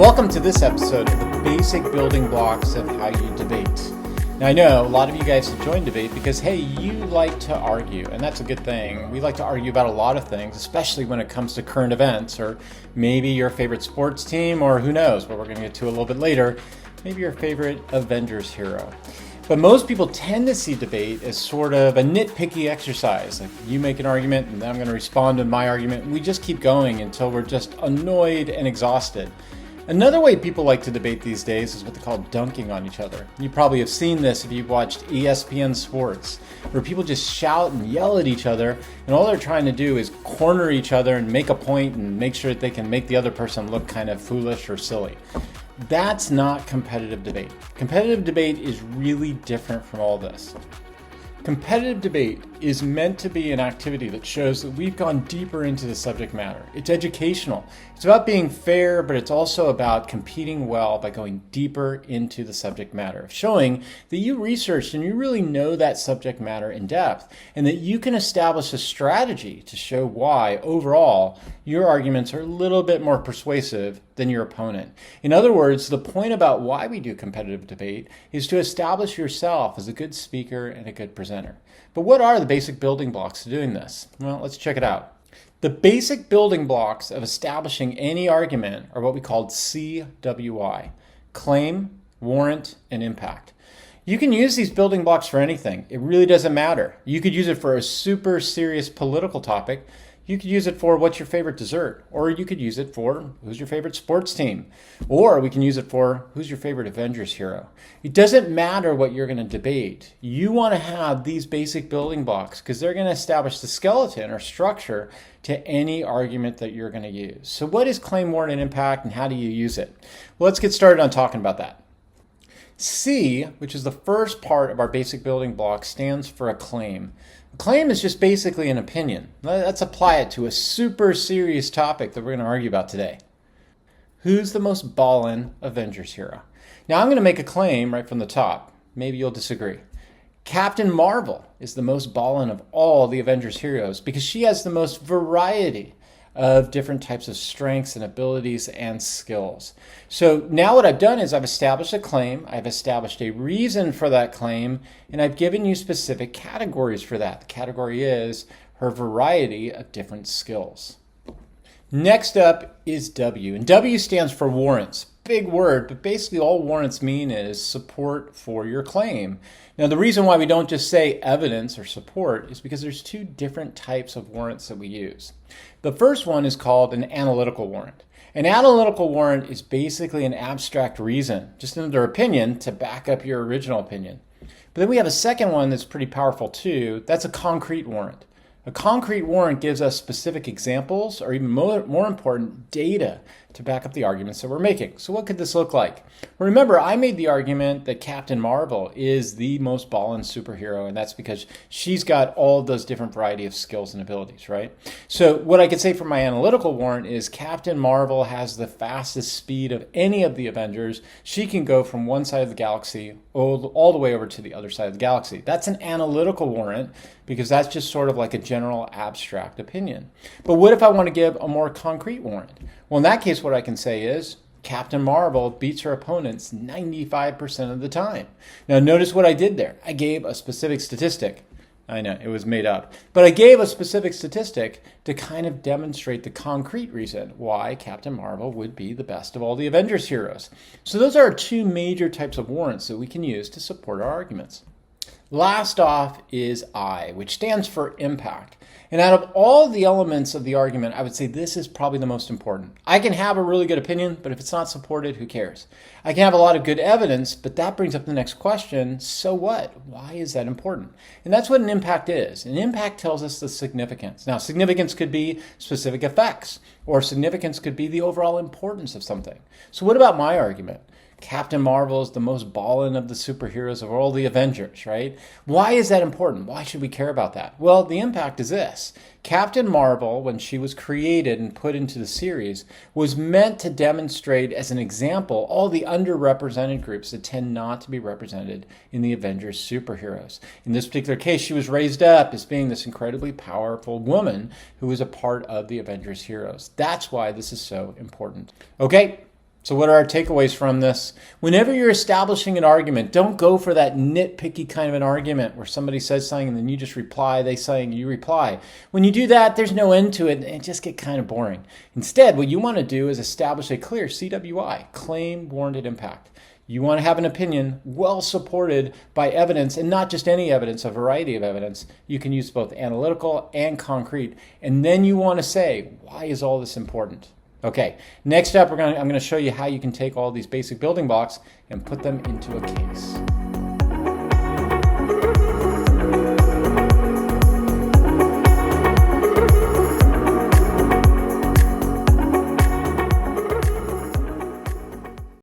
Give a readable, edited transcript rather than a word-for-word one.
Welcome to this episode of the basic building blocks of how you debate. Now I know a lot of you guys have joined debate because, hey, you like to argue, and that's a good thing. We like to argue about a lot of things, especially when it comes to current events, or maybe your favorite sports team, or who knows, what we're going to get to a little bit later, maybe your favorite Avengers hero. But most people tend to see debate as sort of a nitpicky exercise. Like, you make an argument and then I'm going to respond to my argument. We just keep going until we're just annoyed and exhausted. Another way people like to debate these days is what they call dunking on each other. You probably have seen this if you've watched ESPN Sports, where people just shout and yell at each other, and all they're trying to do is corner each other and make a point and make sure that they can make the other person look kind of foolish or silly. That's not competitive debate. Competitive debate is really different from all this. Competitive debate is meant to be an activity that shows that we've gone deeper into the subject matter. It's educational. It's about being fair, but it's also about competing well by going deeper into the subject matter, showing that you researched and you really know that subject matter in depth, and that you can establish a strategy to show why, overall, your arguments are a little bit more persuasive than your opponent. In other words, the point about why we do competitive debate is to establish yourself as a good speaker and a good presenter. But what are the basic building blocks to doing this? Well, let's check it out. The basic building blocks of establishing any argument are what we call CWI: claim, warrant, and impact. You can use these building blocks for anything. It really doesn't matter. You could use it for a super serious political topic. You could use it for what's your favorite dessert, or you could use it for who's your favorite sports team, or we can use it for who's your favorite Avengers hero. It doesn't matter what you're going to debate. You want to have these basic building blocks because they're going to establish the skeleton or structure to any argument that you're going to use. So what is claim, warrant, and impact, and how do you use it? Well, let's get started on talking about that. C, which is the first part of our basic building block, stands for a claim. A claim is just basically an opinion. Let's apply it to a super serious topic that we're going to argue about today. Who's the most ballin' Avengers hero? Now I'm going to make a claim right from the top. Maybe you'll disagree. Captain Marvel is the most ballin' of all the Avengers heroes because she has the most variety of different types of strengths and abilities and skills. So now what I've done is I've established a claim, I've established a reason for that claim, and I've given you specific categories for that. The category is her variety of different skills. Next up is W, and W stands for warrants. Big word, but basically all warrants mean is support for your claim. Now the reason why we don't just say evidence or support is because there's two different types of warrants that we use. The first one is called an analytical warrant. An analytical warrant is basically an abstract reason, just another opinion to back up your original opinion. But then we have a second one that's pretty powerful too. That's a concrete warrant. A concrete warrant gives us specific examples, or even more important, data to back up the arguments that we're making. So what could this look like? Well, remember, I made the argument that Captain Marvel is the most ballin' superhero, and that's because she's got all of those different variety of skills and abilities, right? So what I could say for my analytical warrant is Captain Marvel has the fastest speed of any of the Avengers. She can go from one side of the galaxy all the way over to the other side of the galaxy. That's an analytical warrant because that's just sort of like a general abstract opinion. But what if I want to give a more concrete warrant? Well, in that case, what I can say is Captain Marvel beats her opponents 95% of the time. Now, notice what I did there. I gave a specific statistic. I know, it was made up. But I gave a specific statistic to kind of demonstrate the concrete reason why Captain Marvel would be the best of all the Avengers heroes. So those are our two major types of warrants that we can use to support our arguments. Last off is I, which stands for impact. And out of all the elements of the argument, I would say this is probably the most important. I can have a really good opinion, but if it's not supported, who cares? I can have a lot of good evidence, but that brings up the next question, so what? Why is that important? And that's what an impact is. An impact tells us the significance. Now, significance could be specific effects, or significance could be the overall importance of something. So what about my argument? Captain Marvel is the most ballin' of the superheroes of all the Avengers, right? Why is that important? Why should we care about that? Well, the impact is this. Captain Marvel, when she was created and put into the series, was meant to demonstrate as an example all the underrepresented groups that tend not to be represented in the Avengers superheroes. In this particular case, she was raised up as being this incredibly powerful woman who was a part of the Avengers heroes. That's why this is so important. Okay. So what are our takeaways from this? Whenever you're establishing an argument, don't go for that nitpicky kind of an argument where somebody says something and then you just reply, they say, and you reply. When you do that, there's no end to it and it just gets kind of boring. Instead, what you want to do is establish a clear CWI, claim warranted impact. You want to have an opinion well supported by evidence, and not just any evidence, a variety of evidence. You can use both analytical and concrete. And then you want to say, why is all this important? Okay, next up I'm going to show you how you can take all these basic building blocks and put them into a case.